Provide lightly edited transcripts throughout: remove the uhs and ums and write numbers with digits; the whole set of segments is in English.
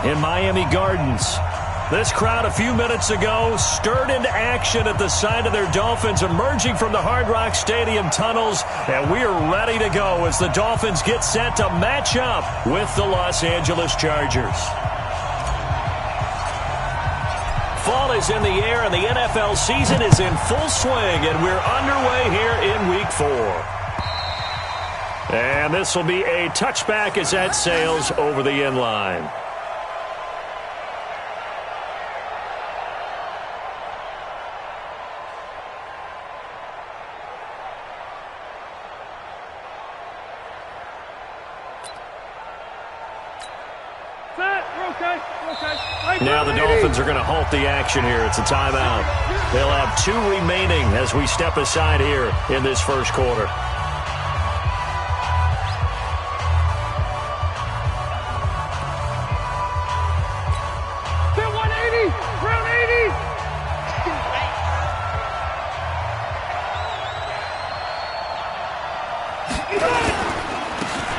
in Miami Gardens. This crowd a few minutes ago stirred into action at the side of their Dolphins emerging from the Hard Rock Stadium tunnels, and we are ready to go as the Dolphins get set to match up with the Los Angeles Chargers. Fall is in the air, and the NFL season is in full swing, and we're underway here in Week 4. And this will be a touchback as that sails over the end line. Now the Dolphins are going to halt the action here. It's a timeout. They'll have 2 remaining as we step aside here in this first quarter.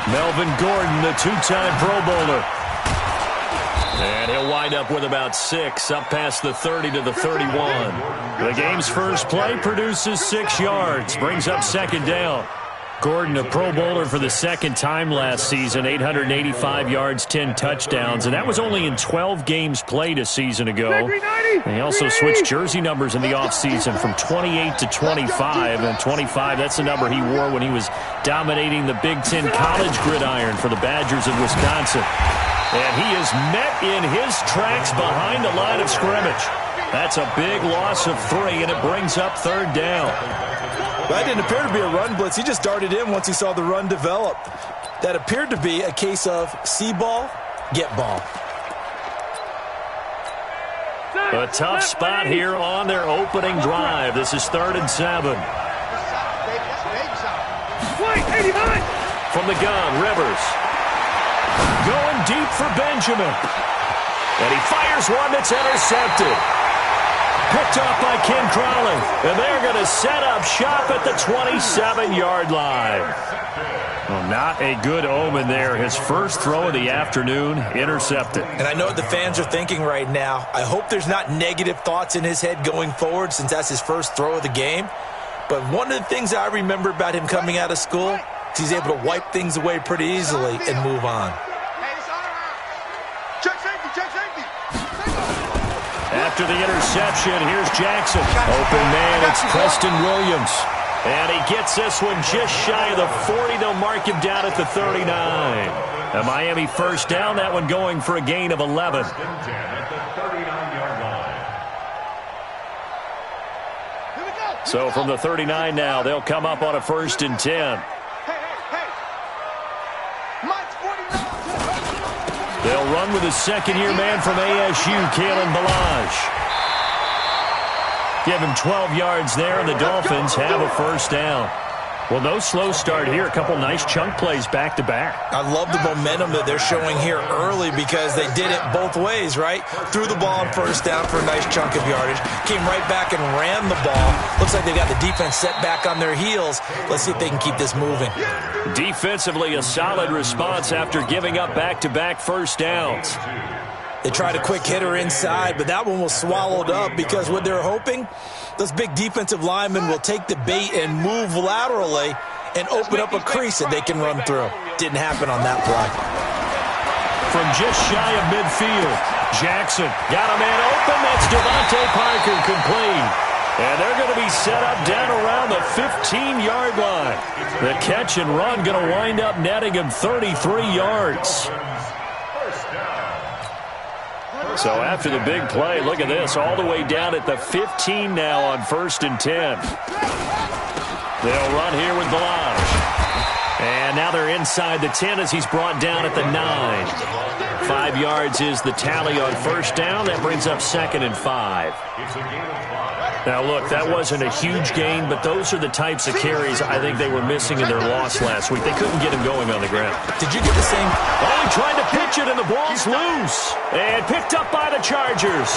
Melvin Gordon, the 2-time Pro Bowler. And he'll wind up with about 6, up past the 30 to the 31. The game's first play produces 6 yards, brings up second down. Gordon, a Pro Bowler for the second time last season, 885 yards, 10 touchdowns, and that was only in 12 games played a season ago. And he also switched jersey numbers in the offseason from 28 to 25, and 25, that's the number he wore when he was dominating the Big Ten college gridiron for the Badgers of Wisconsin. And he is met in his tracks behind the line of scrimmage. That's a big loss of 3, and it brings up third down. That didn't appear to be a run blitz. He just darted in once he saw the run develop. That appeared to be a case of see ball, get ball. A tough spot here on their opening drive. This is 3rd and 7. From the gun, Rivers. Going deep for Benjamin. And he fires one that's intercepted. Picked off by Ken Crowley. And they're going to set up shop at the 27-yard line. Well, not a good omen there. His first throw of the afternoon, intercepted. And I know what the fans are thinking right now. I hope there's not negative thoughts in his head going forward since that's his first throw of the game. But one of the things I remember about him coming out of school, he's able to wipe things away pretty easily and move on. After the interception, here's Jackson. Open man, it's Preston Williams. And he gets this one just shy of the 40. They'll mark him down at the 39. A Miami first down, that one going for a gain of 11. So from the 39 now, they'll come up on a 1st and 10. They'll run with his second-year man from ASU, Kalen Ballage. Give him 12 yards there, and the Dolphins have a first down. Well, no slow start here. A couple nice chunk plays back-to-back. I love the momentum that they're showing here early because they did it both ways, right? Threw the ball on first down for a nice chunk of yardage. Came right back and ran the ball. Looks like they got the defense set back on their heels. Let's see if they can keep this moving. Defensively, a solid response after giving up back-to-back first downs. They tried a quick hitter inside, but that one was swallowed up because what they're hoping, those big defensive linemen will take the bait and move laterally and open up a crease that they can run through. Didn't happen on that play. From just shy of midfield, Jackson got a man open. That's Devontae Parker complete. And they're going to be set up down around the 15-yard line. The catch and run going to wind up netting him 33 yards. So after the big play, look at this, all the way down at the 15 now on 1st and 10. They'll run here with Ballage. And now they're inside the 10 as he's brought down at the 9. 5 yards is the tally on first down. That brings up 2nd and 5. Now, look, that wasn't a huge gain, but those are the types of carries I think they were missing in their loss last week. They couldn't get him going on the ground. Did you get the same? Oh, he tried to pitch it, and the ball's loose. And picked up by the Chargers.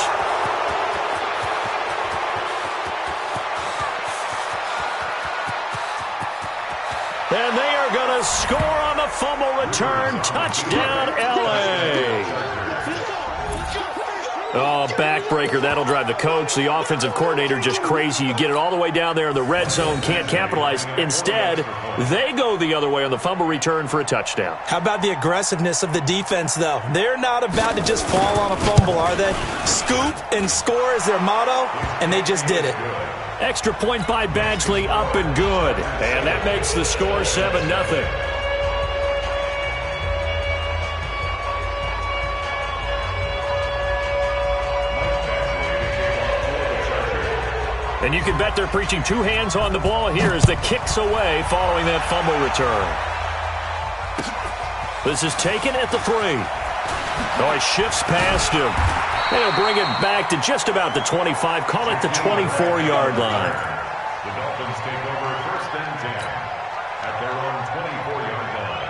And they are going to score on the fumble return. Touchdown, L.A. Oh, backbreaker. That'll drive the coach, the offensive coordinator, just crazy. You get it all the way down there in the red zone, can't capitalize. Instead, they go the other way on the fumble return for a touchdown. How about the aggressiveness of the defense, though? They're not about to just fall on a fumble, are they? Scoop and score is their motto, and they just did it. Extra point by Badgley, up and good. And that makes the score 7-0. And you can bet they're preaching two hands on the ball here as the kick's away following that fumble return. This is taken at the 3. Oh, he shifts past him. And he'll bring it back to just about the 25. Call it the 24-yard line. The Dolphins take over 1st and 10 at their own 24-yard line.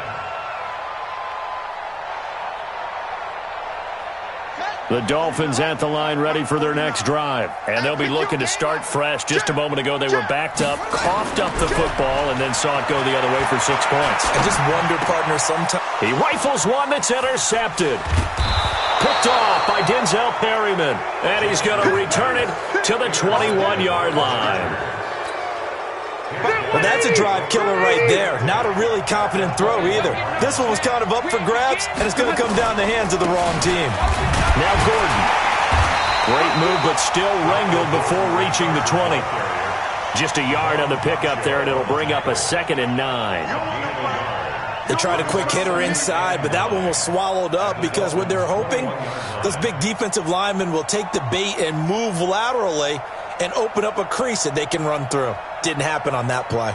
The Dolphins at the line ready for their next drive. And they'll be looking to start fresh. Just a moment ago, they were backed up, coughed up the football, and then saw it go the other way for 6 points. I just wonder, partner, sometimes. He rifles one that's intercepted. Picked off by Denzel Perryman. And he's going to return it to the 21-yard line. Well, that's a drive killer right there. Not a really confident throw either. This one was kind of up for grabs, and it's going to come down the hands of the wrong team. Now Gordon. Great move, but still wrangled before reaching the 20. Just a yard on the pickup there, and it'll bring up a 2nd and 9. They tried a quick hitter inside, but that one was swallowed up because what they're hoping, those big defensive linemen will take the bait and move laterally and open up a crease that they can run through. Didn't happen on that play.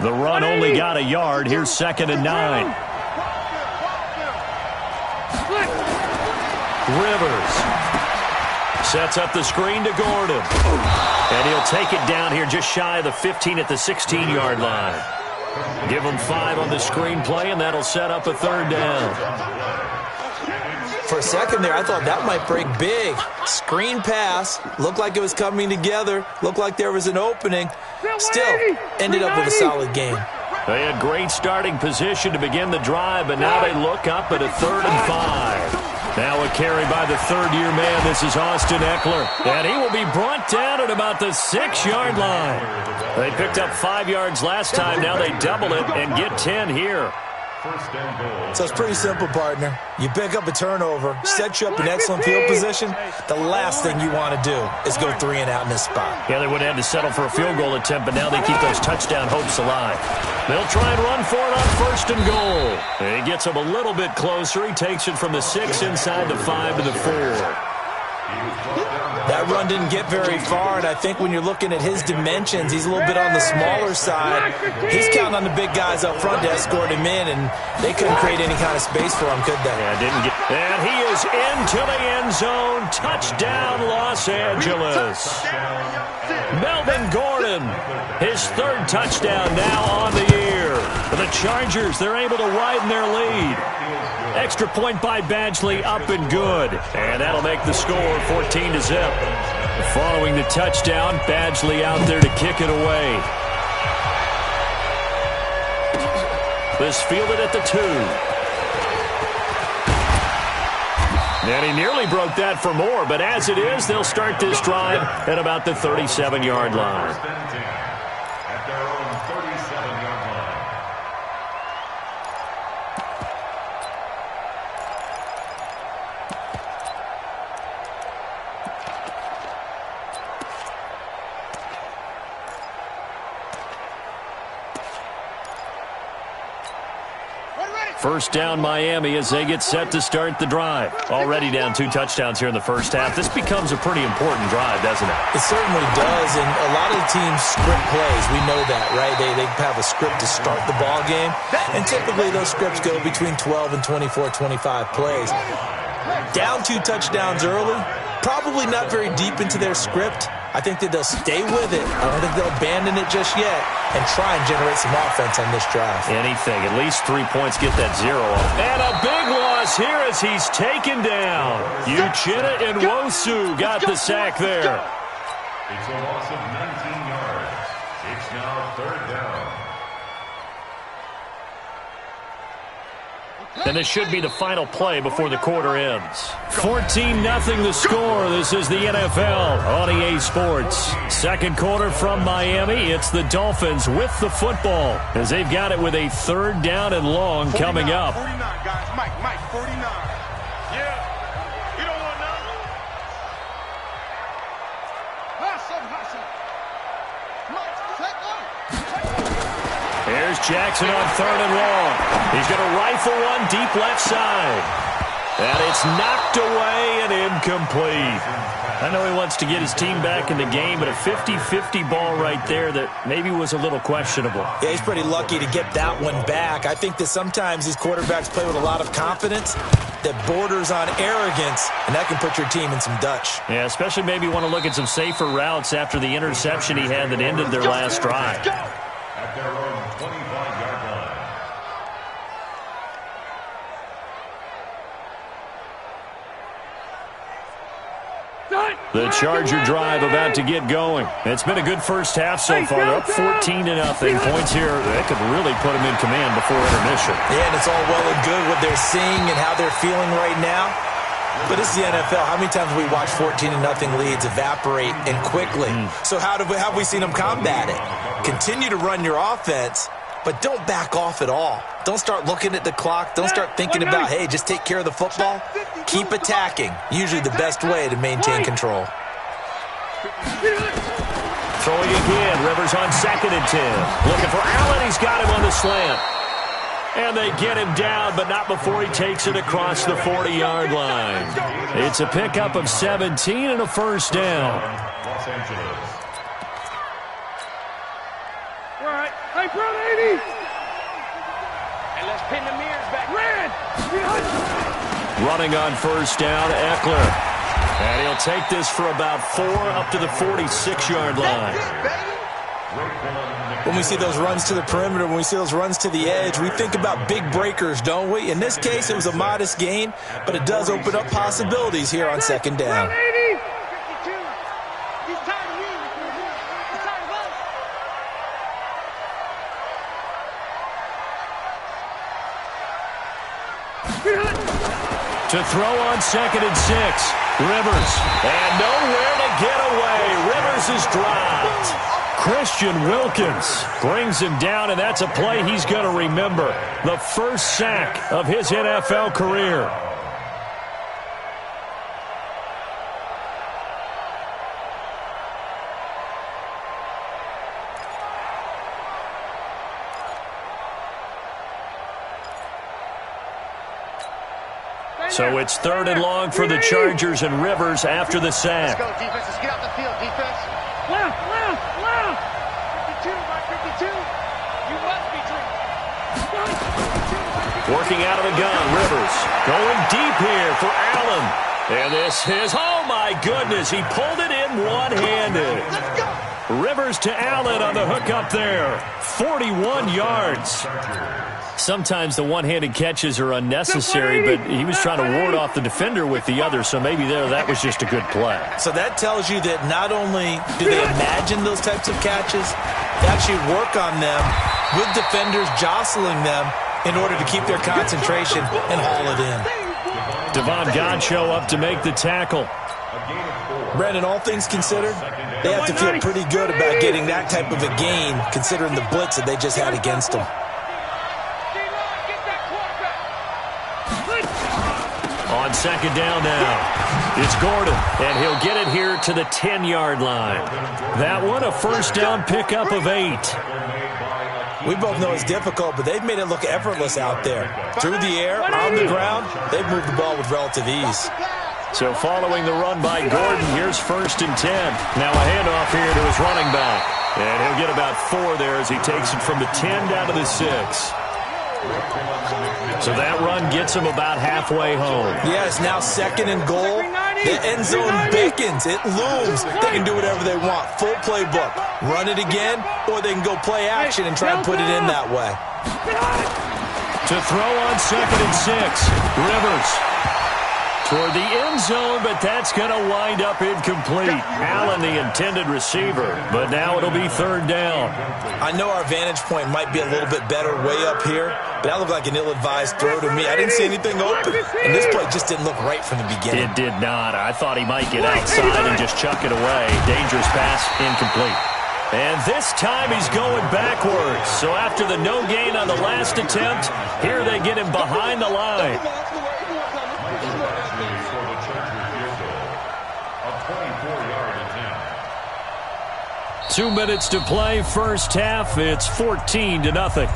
The run only got a yard. Here's 2nd and 9. Rivers sets up the screen to Gordon. And he'll take it down here just shy of the 15 at the 16-yard line. Give him 5 on the screenplay, and that'll set up a 3rd down. For a second there, I thought that might break big. Screen pass. Looked like it was coming together. Looked like there was an opening. Still, ended up with a solid game. They had great starting position to begin the drive, but now they look up at a 3rd and 5. Now a carry by the 3rd-year man. This is Austin Eckler. And he will be brought down at about the 6-yard line. They picked up 5 yards last time. Now they double it and get 10 here. So it's pretty simple, partner. You pick up a turnover, set you up in excellent field position. The last thing you want to do is go 3 and out in this spot. Yeah, they would have had to settle for a field goal attempt, but now they keep those touchdown hopes alive. They'll try and run for it on 1st and goal. And he gets him a little bit closer. He takes it from the 6 inside the 5 to the 4. That run didn't get very far, and I think when you're looking at his dimensions, he's a little bit on the smaller side. He's counting on the big guys up front to escort him in, and they couldn't create any kind of space for him, could they? Yeah, didn't get. And he is into the end zone. Touchdown, Los Angeles. Melvin Gordon, his 3rd touchdown now on the year. For the Chargers, they're able to widen their lead. Extra point by Badgley, up and good. And that'll make the score 14-0. Following the touchdown, Badgley out there to kick it away. This fielded at the 2. And he nearly broke that for more, but as it is, they'll start this drive at about the 37-yard line. At their own 37-yard line. First down, Miami, as they get set to start the drive. Already down 2 touchdowns here in the first half. This becomes a pretty important drive, doesn't it? It certainly does, and a lot of the teams script plays. We know that, right? They have a script to start the ball game, and typically those scripts go between 12 and 24, 25 plays. Down 2 touchdowns early, probably not very deep into their script. I think that they'll stay with it. I don't think they'll abandon it just yet and try and generate some offense on this drive. Anything. At least 3 points get that 0 off. And a big loss here as he's taken down. Uchenna Nwosu got the sack there. It's a loss of 19 yards. It's now 3rd down. And this should be the final play before the quarter ends. 14-0 the score. This is the NFL on EA Sports. Second quarter from Miami. It's the Dolphins with the football as they've got it with a third down and long 49, coming up. 49, guys. Mike, 49. Yeah. You don't want none. Here's Jackson on third and long. He's going to rifle one deep left side. And it's knocked away and incomplete. I know he wants to get his team back in the game, but a 50-50 ball right there that maybe was a little questionable. Yeah, he's pretty lucky to get that one back. I think that sometimes these quarterbacks play with a lot of confidence that borders on arrogance, and that can put your team in some Dutch. Yeah, especially maybe want to look at some safer routes after the interception he had that ended their last drive. At their own 25-yard line. The Charger drive about to get going. It's been a good first half so far. They're up 14-0. Points here, that could really put them in command before intermission. Yeah, and it's all well and good what they're seeing and how they're feeling right now. But this is the NFL. How many times have we watched 14-0 leads evaporate and quickly? So how have we seen them combat it? Continue to run your offense, but don't back off at all. Don't start looking at the clock. Don't start thinking about, hey, just take care of the football. Keep attacking. Usually the best way to maintain control. Throwing again. Rivers on 2nd and 10. Looking for Allen. He's got him on the slant. And they get him down, but not before he takes it across the 40-yard line. It's a pickup of 17 and a first down. Los Angeles. All right. Hey, brother, 80. And let's pin the mirrors back. Red. Running on first down, Eckler. And he'll take this for about 4 up to the 46-yard line. When we see those runs to the perimeter, when we see those runs to the edge, we think about big breakers, don't we? In this case, it was a modest gain, but it does open up possibilities here on second down. To throw on 2nd and 6. Rivers. And nowhere to get away. Rivers is dropped. Christian Wilkins brings him down, and that's a play he's going to remember. The first sack of his NFL career. So it's 3rd and long for the Chargers and Rivers after the sack. Let's go, defense. Let's get out the field, defense. Left. 52, right 52. You must be true. Working out of the gun, Rivers going deep here for Allen. And this is, oh my goodness, he pulled it in one-handed. Rivers to Allen on the hook up there. 41 yards. Sometimes the one-handed catches are unnecessary, but he was trying to ward off the defender with the other, so maybe that was just a good play. So that tells you that not only do they imagine those types of catches, they actually work on them with defenders jostling them in order to keep their concentration and haul it in. Devon Godchaux up to make the tackle. Brandon, all things considered, they have to feel pretty good about getting that type of a gain considering the blitz that they just had against them. On second down now, it's Gordon, and he'll get it here to the 10-yard line. That one, a first down pickup of 8. We both know it's difficult, but they've made it look effortless out there. Through the air, on the ground, they've moved the ball with relative ease. So following the run by Gordon, here's 1st and 10. Now a handoff here to his running back. And he'll get about 4 there as he takes it from the 10 down to the 6. So that run gets him about halfway home. Yes, now 2nd and goal. The end zone beckons. It looms. They can do whatever they want. Full playbook. Run it again, or they can go play action and try and put it in that way. To throw on 2nd and 6. Rivers toward the end zone, but that's going to wind up incomplete. Allen, the intended receiver, but now it'll be third down. I know our vantage point might be a little bit better way up here, but that looked like an ill-advised throw to me. I didn't see anything open, and this play just didn't look right from the beginning. It did not. I thought he might get outside and just chuck it away. Dangerous pass, incomplete. And this time he's going backwards. So after the no gain on the last attempt, here they get him behind the line. 2 minutes to play, first half. It's 14-0.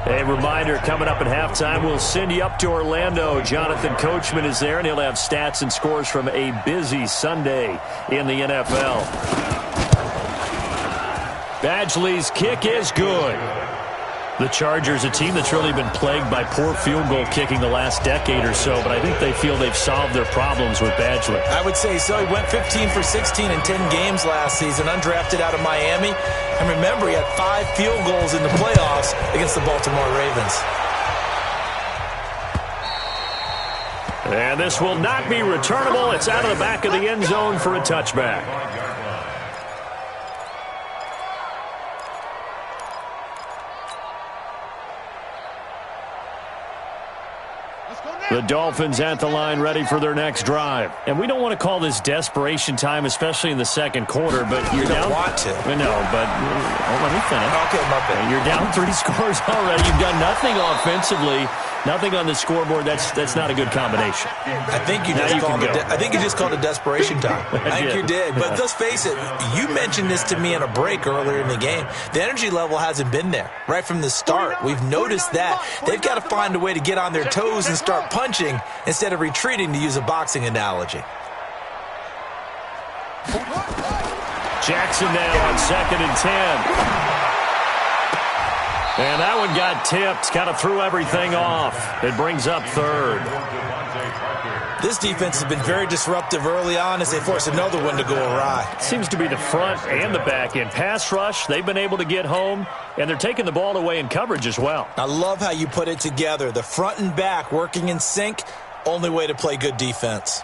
A reminder, coming up at halftime, we'll send you up to Orlando. Jonathan Coachman is there, and he'll have stats and scores from a busy Sunday in the NFL. Badgley's kick is good. The Chargers, a team that's really been plagued by poor field goal kicking the last decade or so, but I think they feel they've solved their problems with Badgley. I would say so. He went 15 for 16 in 10 games last season, undrafted out of Miami. And remember, he had 5 field goals in the playoffs against the Baltimore Ravens. And this will not be returnable. It's out of the back of the end zone for a touchback. The Dolphins at the line, ready for their next drive. And we don't want to call this desperation time, especially in the second quarter, but you're down. You don't want to. No, but let me finish. Okay, my bad. You're down 3 scores already. You've done nothing offensively, nothing on the scoreboard. That's not a good combination. I think you just called it desperation time. I think you did. But let's face it, you mentioned this to me in a break earlier in the game. The energy level hasn't been there right from the start. We've noticed that. They've got to find a way to get on their toes and start punching instead of retreating, to use a boxing analogy. Jackson now on 2nd and 10. And that one got tipped, kind of threw everything off. It brings up third. This defense has been very disruptive early on as they force another one to go awry. Seems to be the front and the back end. Pass rush, they've been able to get home, and they're taking the ball away in coverage as well. I love how you put it together. The front and back working in sync, only way to play good defense.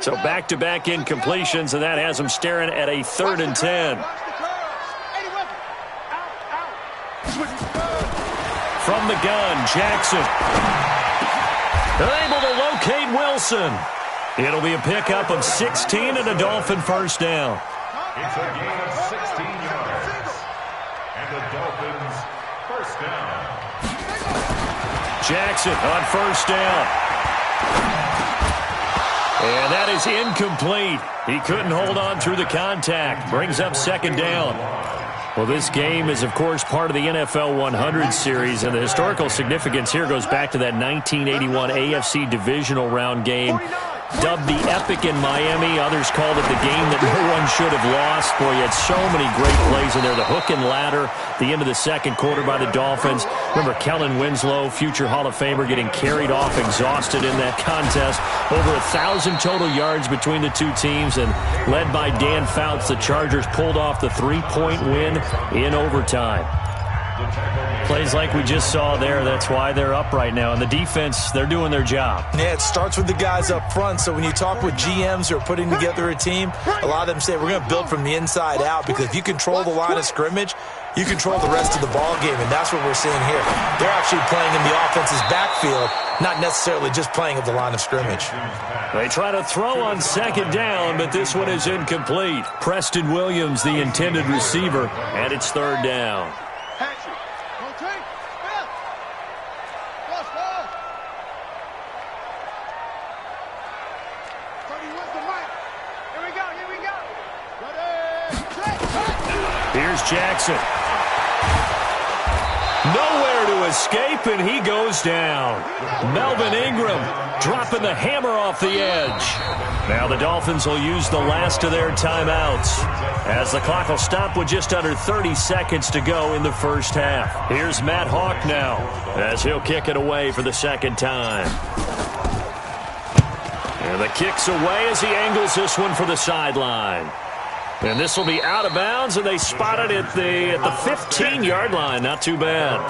So back-to-back incompletions, and that has them staring at a 3rd and 10. From the gun, Jackson. They're able to locate Wilson. It'll be a pickup of 16 and a Dolphin first down. It's a gain of 16 yards. And the Dolphins first down. Jackson on first down. And that is incomplete. He couldn't hold on through the contact. Brings up 2nd down. Well, this game is, of course, part of the NFL 100 series, and the historical significance here goes back to that 1981 AFC divisional round game, dubbed the Epic in Miami. Others called it the game that no one should have lost. Boy, you had so many great plays in there. The hook and ladder, the end of the second quarter by the Dolphins. Remember Kellen Winslow, future Hall of Famer, getting carried off exhausted in that contest. Over 1,000 total yards between the two teams, and led by Dan Fouts, the Chargers pulled off the 3-point win in overtime. Plays like we just saw there, that's why they're up right now. And the defense, they're doing their job. Yeah, it starts with the guys up front. So when you talk with GMs who are putting together a team, a lot of them say we're going to build from the inside out, because if you control the line of scrimmage, you control the rest of the ball game, and that's what we're seeing here. They're actually playing in the offense's backfield, not necessarily just playing at the line of scrimmage. They try to throw on 2nd down, but this one is incomplete. Preston Williams, the intended receiver, and it's 3rd down. Here's Jackson. Nowhere to escape, and he goes down. Melvin Ingram dropping the hammer off the edge. Now the Dolphins will use the last of their timeouts, as the clock will stop with just under 30 seconds to go in the first half. Here's Matt Hawk now, as he'll kick it away for the second time. And the kick's away as he angles this one for the sideline. And this will be out of bounds, and they spotted it at the 15-yard line. Not too bad.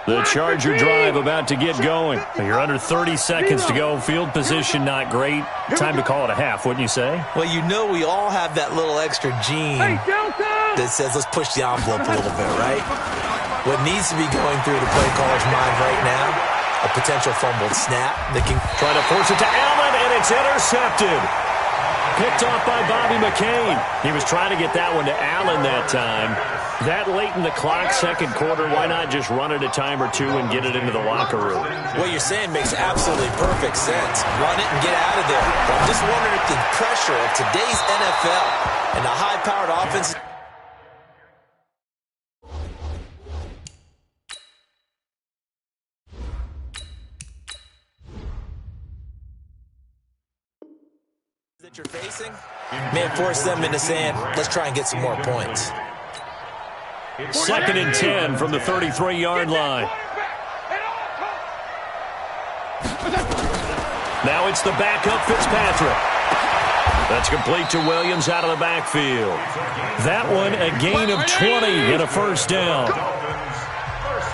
The Charger drive about to get going. You're under 30 seconds to go. Field position not great. Time to call it a half, wouldn't you say? Well, you know we all have that little extra gene that says let's push the envelope a little bit, right? What needs to be going through the play caller's mind right now, a potential fumbled snap. They can try to force it to Allen, and it's intercepted. Picked off by Bobby McCain. He was trying to get that one to Allen that time. That late in the clock, second quarter, why not just run it a time or two and get it into the locker room? What you're saying makes absolutely perfect sense. Run it and get out of there. But I'm just wondering if the pressure of today's NFL and the high-powered offense... that you're facing may force them into saying, let's try and get some more points. Second and 10 from the 33-yard line. Now it's the backup Fitzpatrick. That's complete to Williams out of the backfield. That one a gain of 20 and a first down.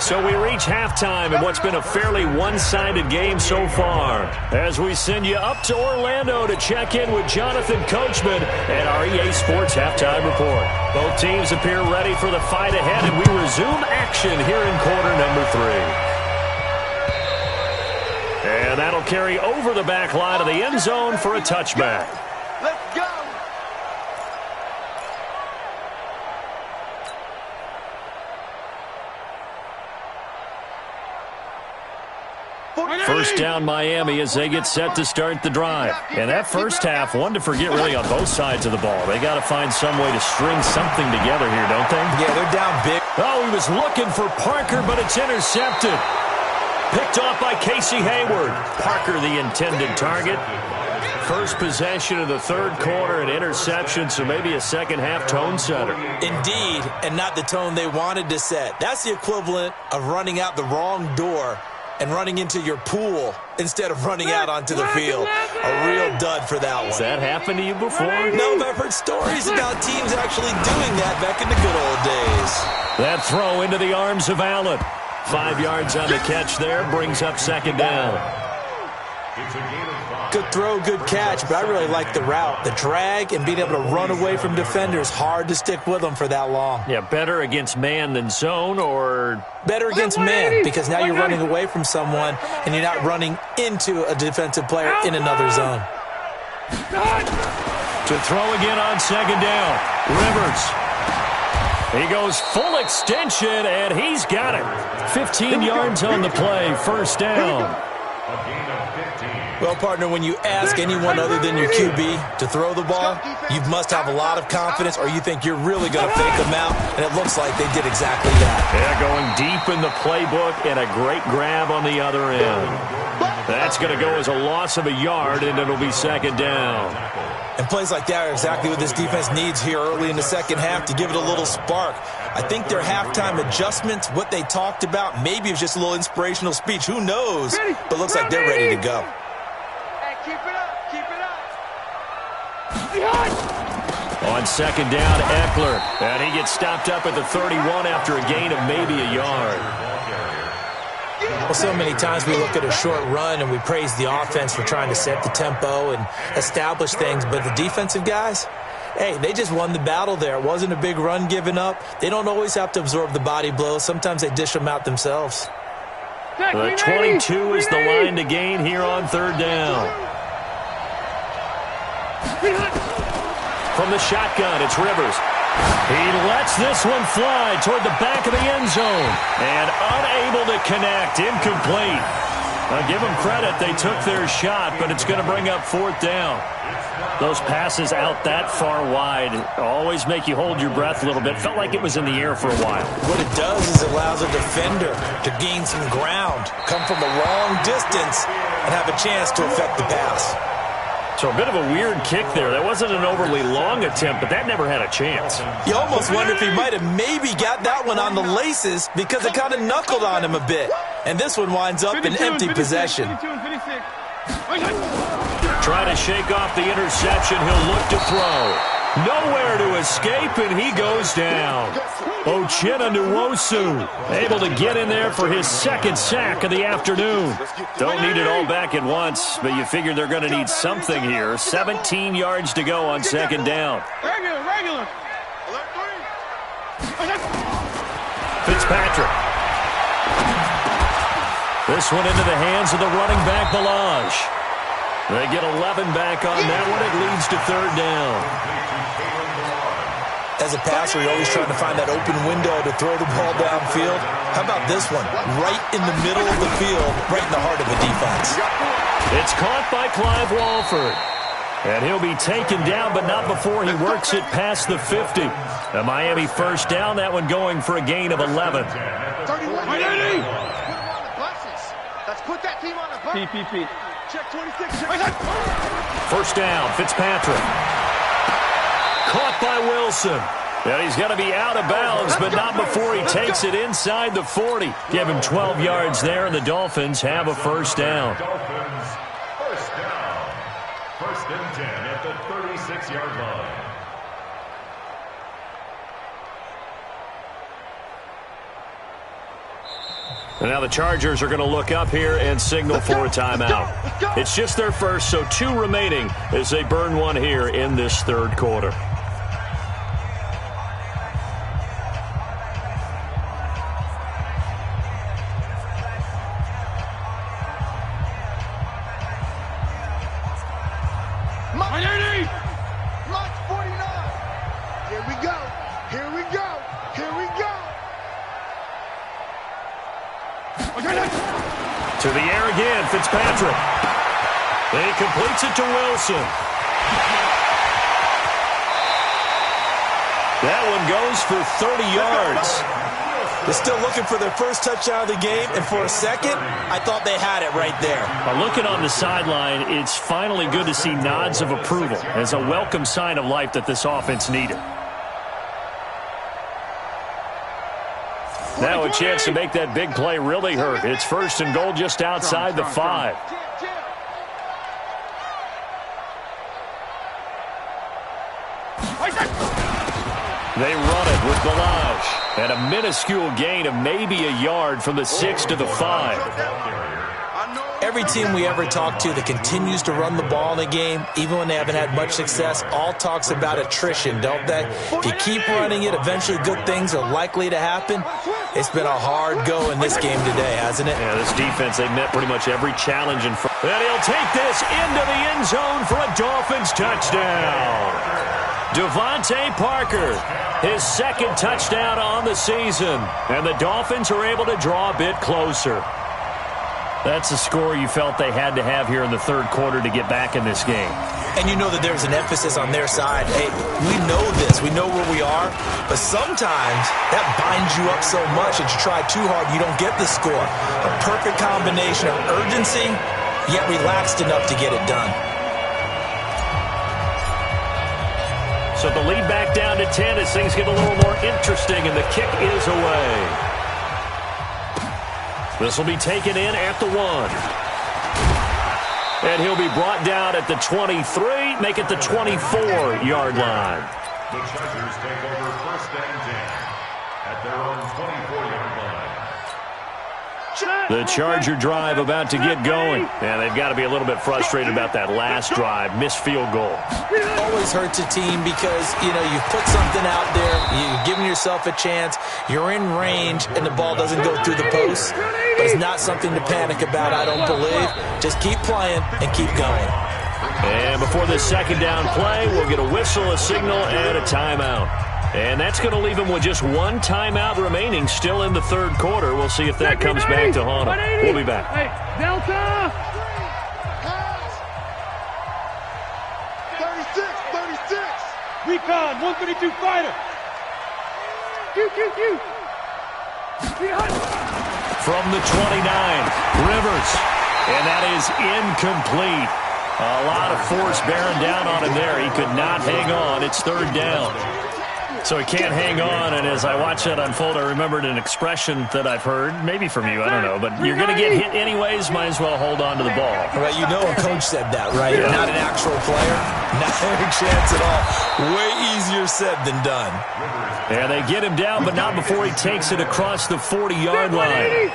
So we reach halftime in what's been a fairly one-sided game so far, as we send you up to Orlando to check in with Jonathan Coachman and our EA Sports Halftime Report. Both teams appear ready for the fight ahead, and we resume action here in quarter number 3. And that'll carry over the back line of the end zone for a touchback. Let's go. First down Miami as they get set to start the drive. And that first half, one to forget really on both sides of the ball. They got to find some way to string something together here, don't they? Yeah, they're down big. Oh, he was looking for Parker, but it's intercepted. Picked off by Casey Hayward. Parker the intended target. First possession of the third quarter, an interception, so maybe a second half tone setter. Indeed, and not the tone they wanted to set. That's the equivalent of running out the wrong door and running into your pool instead of running out onto the field. A real dud for that one. Has that happened to you before? No, but I've heard stories about teams actually doing that back in the good old days. That throw into the arms of Allen. 5 yards on the catch there, brings up second down. Good throw, good catch, but I really like the route. The drag and being able to run away from defenders, hard to stick with them for that long. Yeah, better against man than zone, or? Better against man, because now you're running away from someone and you're not running into a defensive player in another zone. To throw again on second down. Rivers. He goes full extension, and he's got it. 15 yards on the play, first down. Well, partner, when you ask anyone other than your QB to throw the ball, you must have a lot of confidence, or you think you're really going to fake them out, and it looks like they did exactly that. Yeah, going deep in the playbook and a great grab on the other end. That's going to go as a loss of a yard, and it'll be second down. And plays like that are exactly what this defense needs here early in the second half to give it a little spark. I think their halftime adjustments, what they talked about, maybe it was just a little inspirational speech. Who knows? But looks like they're ready to go. Keep it up. Keep it up. On second down, Eckler. And he gets stopped up at the 31 after a gain of maybe a yard. Well, so many times we look at a short run and we praise the offense for trying to set the tempo and establish things. But the defensive guys, hey, they just won the battle there. It wasn't a big run given up. They don't always have to absorb the body blows. Sometimes they dish them out themselves. The 22 is the line to gain here on third down. From the shotgun, it's Rivers. He lets this one fly toward the back of the end zone. And unable to connect. Incomplete. I'll give them credit. They took their shot, but it's going to bring up 4th down. Those passes out that far wide always make you hold your breath a little bit. Felt like it was in the air for a while. What it does is it allows a defender to gain some ground, come from a long distance, and have a chance to affect the pass. So a bit of a weird kick there. That wasn't an overly long attempt, but that never had a chance. You almost wonder if he might have maybe got that one on the laces because it kind of knuckled on him a bit. And this one winds up in empty possession. Trying to shake off the interception. He'll look to throw. Nowhere to escape, and he goes down. Uchenna Nwosu able to get in there for his 2nd sack of the afternoon. Don't need it all back at once, but you figure they're going to need something here. 17 yards to go on 2nd down. Regular. Fitzpatrick. This one into the hands of the running back, Balaj. They get 11 back on that one. It leads to 3rd down. As a passer, you're always trying to find that open window to throw the ball downfield. How about this one? Right in the middle of the field, right in the heart of a defense. It's caught by Clive Walford. And he'll be taken down, but not before he works it past the 50. A Miami 1st down, that one going for a gain of 11. 31. Let's put that team on a bus. PPP. Check 26. 1st down, Fitzpatrick. Caught by Wilson. And he's going to be out of bounds, but not before he takes it inside the 40. Give him 12 yards there, and the Dolphins have a 1st down. Dolphins, 1st down. 1st and 10 at the 36-yard line. And now the Chargers are going to look up here and signal for a timeout. It's just their first, so 2 remaining as they burn one here in this 3rd quarter. March 49. Here we go. To the air again, Fitzpatrick. He completes it to Wilson. That one goes for 30 yards. They're still looking for their first touchdown of the game, and for a second, I thought they had it right there. Looking on the sideline, it's finally good to see nods of approval as a welcome sign of life that this offense needed. Now a chance to make that big play really hurt. It's 1st and goal just outside the 5. They run it with Balaj. And a minuscule gain of maybe a yard from the 6 to the 5. Every team we ever talk to that continues to run the ball in a game, even when they haven't had much success, all talks about attrition, don't they? If you keep running it, eventually good things are likely to happen. It's been a hard go in this game today, hasn't it? Yeah, this defense, they met pretty much every challenge in front. And he'll take this into the end zone for a Dolphins touchdown. Devontae Parker, his 2nd touchdown on the season. And the Dolphins are able to draw a bit closer. That's a score you felt they had to have here in the 3rd quarter to get back in this game. And you know that there's an emphasis on their side. Hey, we know this. We know where we are. But sometimes that binds you up so much that you try too hard, you don't get the score. A perfect combination of urgency, yet relaxed enough to get it done. So the lead back down to 10 as things get a little more interesting, and the kick is away. This will be taken in at the 1. And he'll be brought down at the 23, make it the 24-yard line. The Chargers take over 1st and 10 at their own 24-yard line. The Charger drive about to get going. And they've got to be a little bit frustrated about that last drive, missed field goal. Always hurts a team because, you know, you've put something out there, you've given yourself a chance, you're in range, and the ball doesn't go through the post. But it's not something to panic about, I don't believe. Just keep playing and keep going. And before this 2nd down play, we'll get a whistle, a signal, and a timeout. And that's going to leave him with just one timeout remaining still in the third quarter. We'll see if that comes back to haunt him. We'll be back. Hey, Delta! 36. Recon, 132 fighter. Q. From the 29, Rivers. And that is incomplete. A lot of force bearing down on him there. He could not hang on. It's third down. So he can't hang on, and as I watch that unfold, I remembered an expression that I've heard, maybe from you, I don't know, but you're going to get hit anyways, might as well hold on to the ball. Right, you know a coach said that, right? Yeah. Not an actual player. Not a chance at all. Way easier said than done. Yeah, they get him down, but not before he takes it across the 40-yard line.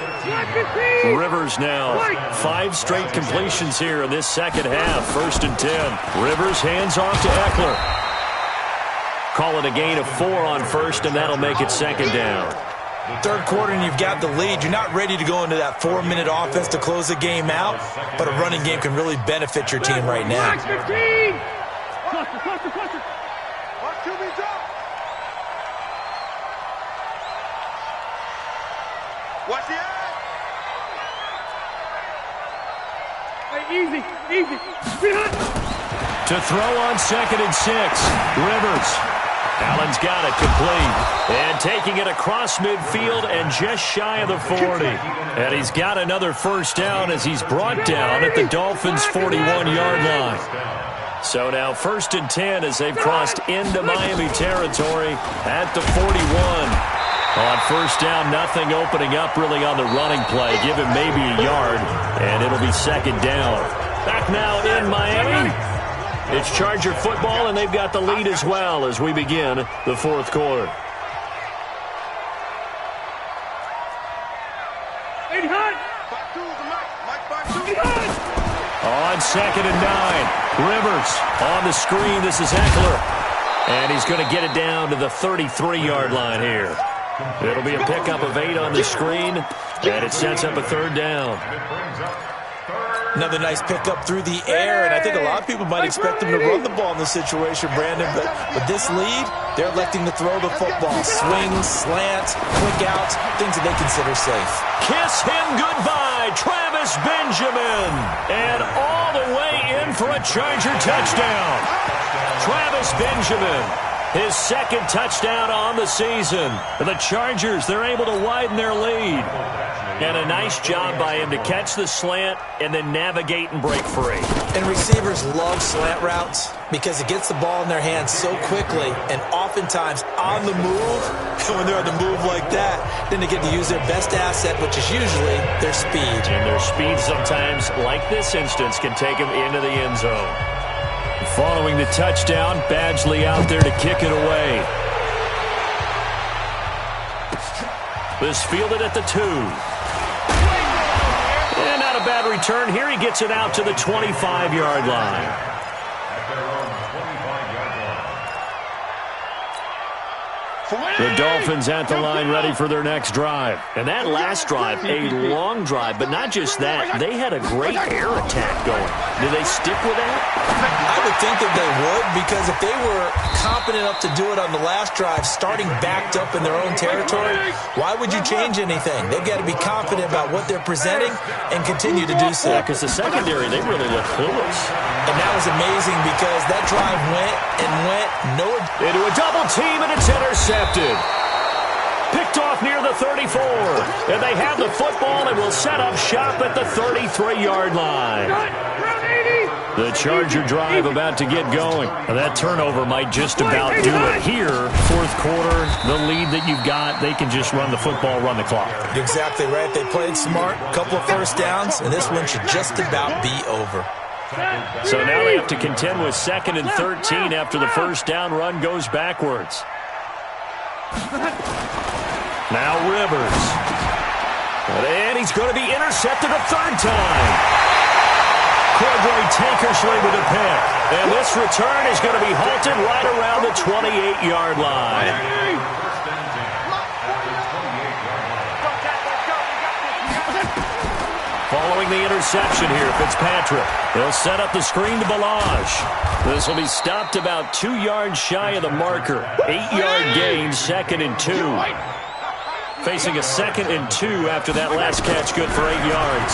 Rivers now, 5 straight completions here in this second half. 1st and 10. Rivers hands off to Eckler. Call it a gain of 4 on first, and that'll make it second down. Third quarter, and you've got the lead. You're not ready to go into that 4-minute offense to close the game out, but a running game can really benefit your team right now. Cluster. Watch the eye. Hey, easy. To throw on 2nd and 6, Rivers. Allen's got it complete. And taking it across midfield and just shy of the 40. And he's got another first down as he's brought down at the Dolphins' 41-yard line. So now 1st and 10 as they've crossed into Miami territory at the 41. On first down, nothing opening up really on the running play. Give him maybe a yard, and it'll be second down. Back now in Miami. It's Charger football, and they've got the lead as well as we begin the fourth quarter. On 2nd and 9, Rivers on the screen. This is Eckler, and he's going to get it down to the 33-yard line here. It'll be a pickup of 8 on the screen, and it sets up a third down. Another nice pickup through the air, and I think a lot of people might expect him to run the ball in this situation, Brandon, but with this lead, they're electing to throw the football. Swings, slants, quick outs, things that they consider safe. Kiss him goodbye, Travis Benjamin, and all the way in for a Charger touchdown. Travis Benjamin, his 2nd touchdown on the season. The Chargers, they're able to widen their lead. And a nice job by him to catch the slant and then navigate and break free. And receivers love slant routes because it gets the ball in their hands so quickly and oftentimes on the move. And when they're on the move like that, then they get to use their best asset, which is usually their speed. And their speed sometimes, like this instance, can take them into the end zone. Following the touchdown, Badgley out there to kick it away. This fielded at the 2. And not a bad return here. He gets it out to the 25-yard line. The Dolphins at the line ready for their next drive. And that last drive, a long drive, but not just that. They had a great air attack going. Do they stick with that? I would think that they would, because if they were competent enough to do it on the last drive, starting backed up in their own territory, why would you change anything? They've got to be confident about what they're presenting and continue to do so. Yeah, because the secondary, they really look clueless. And that was amazing because that drive went and went. Into a double team, and it's intercepted. Picked off near the 34. And they have the football and will set up shop at the 33-yard line. The Charger drive about to get going. Now that turnover might just about do it here. Fourth quarter, the lead that you've got, they can just run the football, run the clock. Exactly right. They played smart, a couple of first downs, and this one should just about be over. So now they have to contend with 2nd and 13 after the first down run goes backwards. Now Rivers. And he's going to be intercepted a third time. Cordray Tankersley with a pick. And this return is going to be halted right around the 28-yard line. Following the interception here, Fitzpatrick. He'll set up the screen to Balazs. This will be stopped about 2 yards shy of the marker. 8-yard gain, 2nd and 2. Facing a 2nd and 2 after that last catch, good for 8 yards.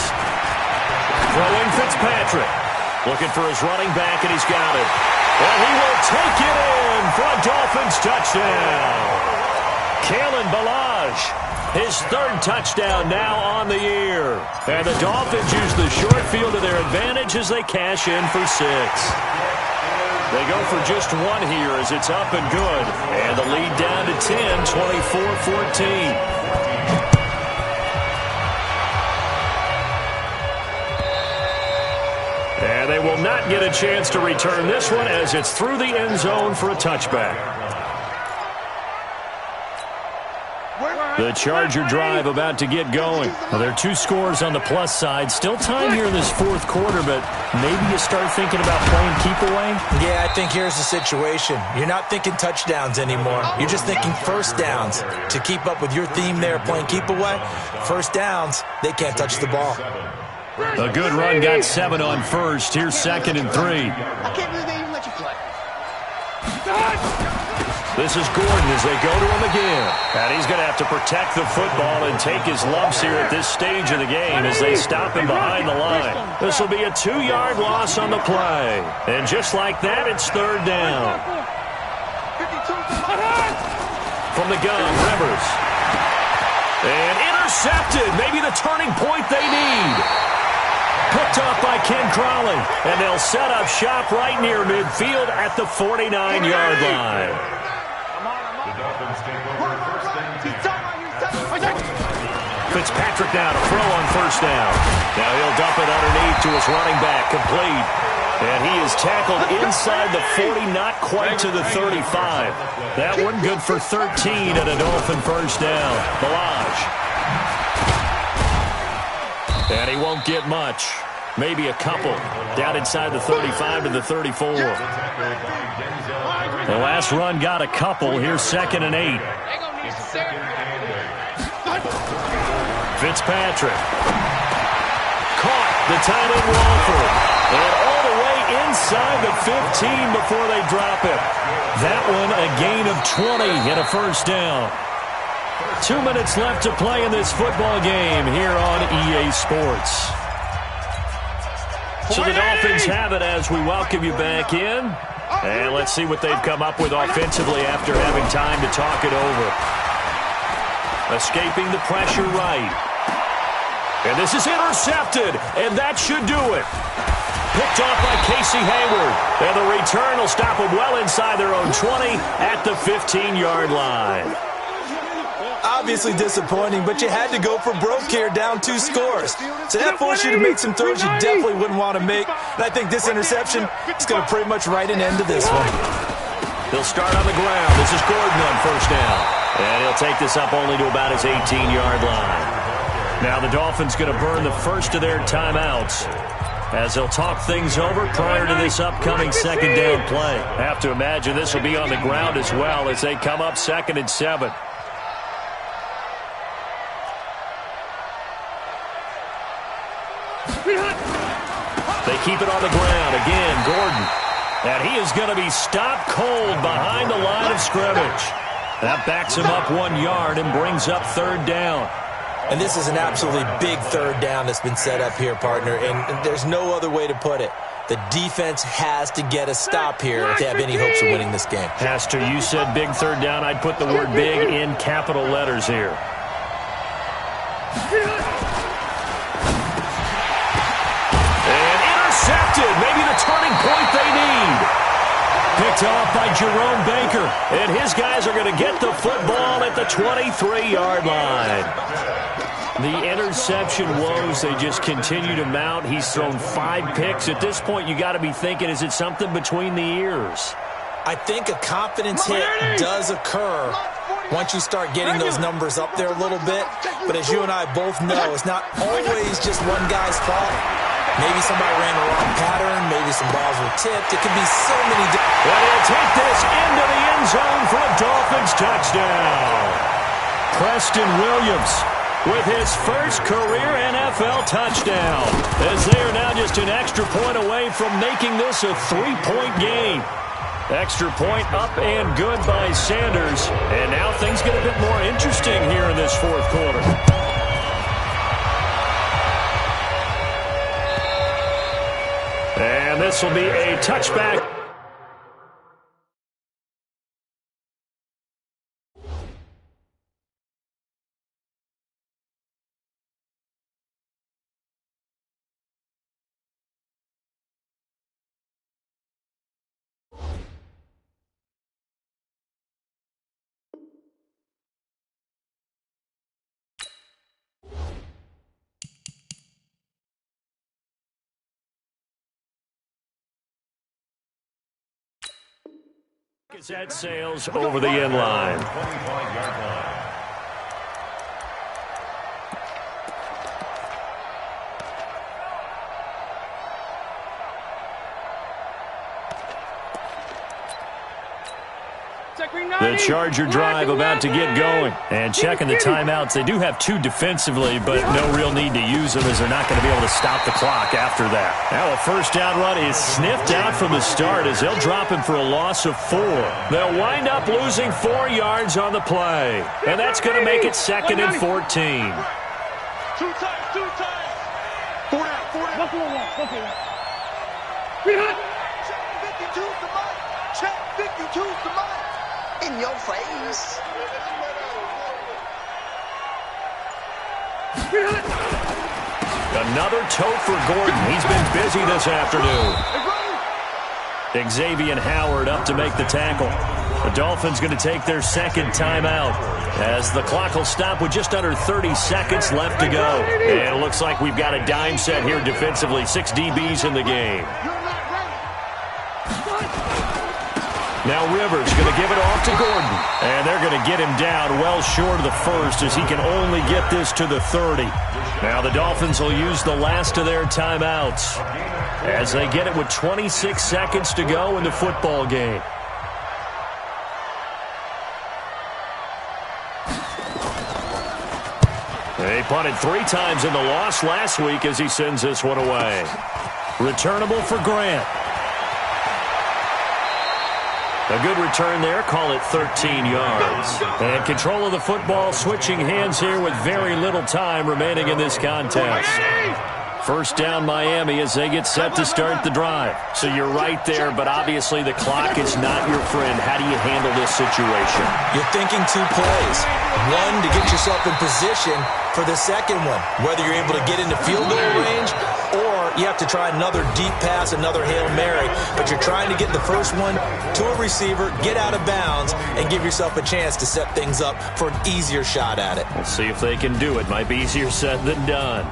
Throwing Fitzpatrick. Looking for his running back, and he's got it. And he will take it in for a Dolphins touchdown. Kalen Balazs, his 3rd touchdown now on the year. And the Dolphins use the short field to their advantage as they cash in for 6. They go for just 1 here as it's up and good. And the lead down to 10, 24-14. And they will not get a chance to return this one as it's through the end zone for a touchback. The Charger drive about to get going. Well, there are 2 scores on the plus side. Still time here in this 4th quarter, but maybe you start thinking about playing keep away? Yeah, I think here's the situation. You're not thinking touchdowns anymore. You're just thinking first downs. To keep up with your theme there, playing keep away, first downs, they can't touch the ball. A good run got 7 on first. Here's 2nd and 3. I can't believe they even let you play. This is Gordon as they go to him again. And he's going to have to protect the football and take his lumps here at this stage of the game as they stop him behind the line. This will be a 2-yard loss on the play. And just like that, it's 3rd down. From the gun, Rivers. And intercepted. Maybe the turning point they need. Picked up by Ken Crawley. And they'll set up shop right near midfield at the 49-yard line. Fitzpatrick now to throw on 1st down. Now he'll dump it underneath to his running back, complete. And he is tackled inside the 40, not quite to the 35. That one good for 13 and a Dolphin 1st down. Balazs. And he won't get much. Maybe a couple. Down inside the 35 to the 34. The last run got a couple. Here's 2nd and 8. Fitzpatrick. Caught the tight end Walford. And all the way inside the 15 before they drop it. That one a gain of 20 and a 1st down. 2 minutes left to play in this football game here on EA Sports. So the Dolphins have it as we welcome you back in. And let's see what they've come up with offensively after having time to talk it over. Escaping the pressure right. And this is intercepted, and that should do it. Picked off by Casey Hayward. And the return will stop them well inside their own 20 at the 15-yard line. Obviously disappointing, but you had to go for broke here, down 2 scores. So that forced you to make some throws you definitely wouldn't want to make. And I think this interception is going to pretty much write an end to this one. He'll start on the ground. This is Gordon on 1st down. And he'll take this up only to about his 18-yard line. Now the Dolphins going to burn the first of their timeouts as they'll talk things over prior to this upcoming 2nd down play. Have to imagine this will be on the ground as well as they come up 2nd and 7. They keep it on the ground. Again, Gordon. And he is going to be stopped cold behind the line of scrimmage. That backs him up 1 yard and brings up 3rd down. And this is an absolutely big 3rd down that's been set up here, partner. And there's no other way to put it. The defense has to get a stop here if they have any hopes of winning this game. Has to. You said big 3rd down. I'd put the word big in capital letters here. Intercepted. Maybe the turning point they need. Picked off by Jerome Baker. And his guys are going to get the football at the 23-yard line. The interception woes, they just continue to mount. He's thrown 5 picks. At this point, you got to be thinking, is it something between the ears? I think a confidence hit does occur once you start getting those numbers up there a little bit. But as you and I both know, it's not always just one guy's fault. Maybe somebody ran the wrong pattern. Maybe some balls were tipped. It could be so many different. And he'll take this into the end zone for a Dolphins touchdown. Preston Williams with his first career NFL touchdown, as they are now just an extra point away from making this a 3-point game. Extra point up and good by Sanders, and now things get a bit more interesting here in this fourth quarter. And this will be a touchback. That sails over the end line. 25-yard line. The Charger drive about to get going. And checking the timeouts. They do have 2 defensively, but no real need to use them as they're not going to be able to stop the clock after that. Now a first down run is sniffed out from the start as they'll drop him for a loss of 4. They'll wind up losing 4 yards on the play. And that's going to make it 2nd and 14. 2 times, 2 times. 4 down, 4 down. Check 52 to Mike. Check 52 to Mike. In your face. Another toe for Gordon. He's been busy this afternoon. Xavier Howard up to make the tackle. The Dolphins going to take their second timeout as the clock will stop with just under 30 seconds left to go. And it looks like we've got a dime set here defensively. 6 DBs in the game. Now Rivers going to give it off to Gordon. And they're going to get him down well short of the first as he can only get this to the 30. Now the Dolphins will use the last of their timeouts as they get it with 26 seconds to go in the football game. They punted 3 times in the loss last week as he sends this one away. Returnable for Grant. A good return there, call it 13 yards. And control of the football switching hands here with very little time remaining in this contest. First down Miami as they get set to start the drive. So you're right there, but obviously the clock is not your friend. How do you handle this situation? You're thinking 2 plays. One, to get yourself in position for the second one, whether you're able to get into field goal range or you have to try another deep pass, another Hail Mary. But you're trying to get the first one to a receiver, get out of bounds, and give yourself a chance to set things up for an easier shot at it. We'll see if they can do it. Might be easier said than done.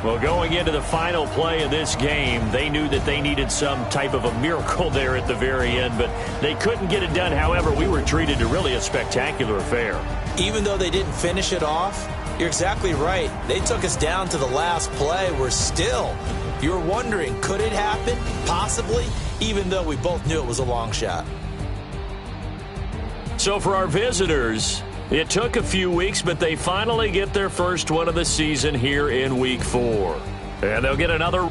Well, going into the final play of this game, they knew that they needed some type of a miracle there at the very end, but they couldn't get it done. However, we were treated to really a spectacular affair. Even though they didn't finish it off, you're exactly right. They took us down to the last play. We're still, you're wondering, could it happen? Possibly, even though we both knew it was a long shot. So for our visitors, it took a few weeks, but they finally get their first one of the season here in Week 4. And they'll get another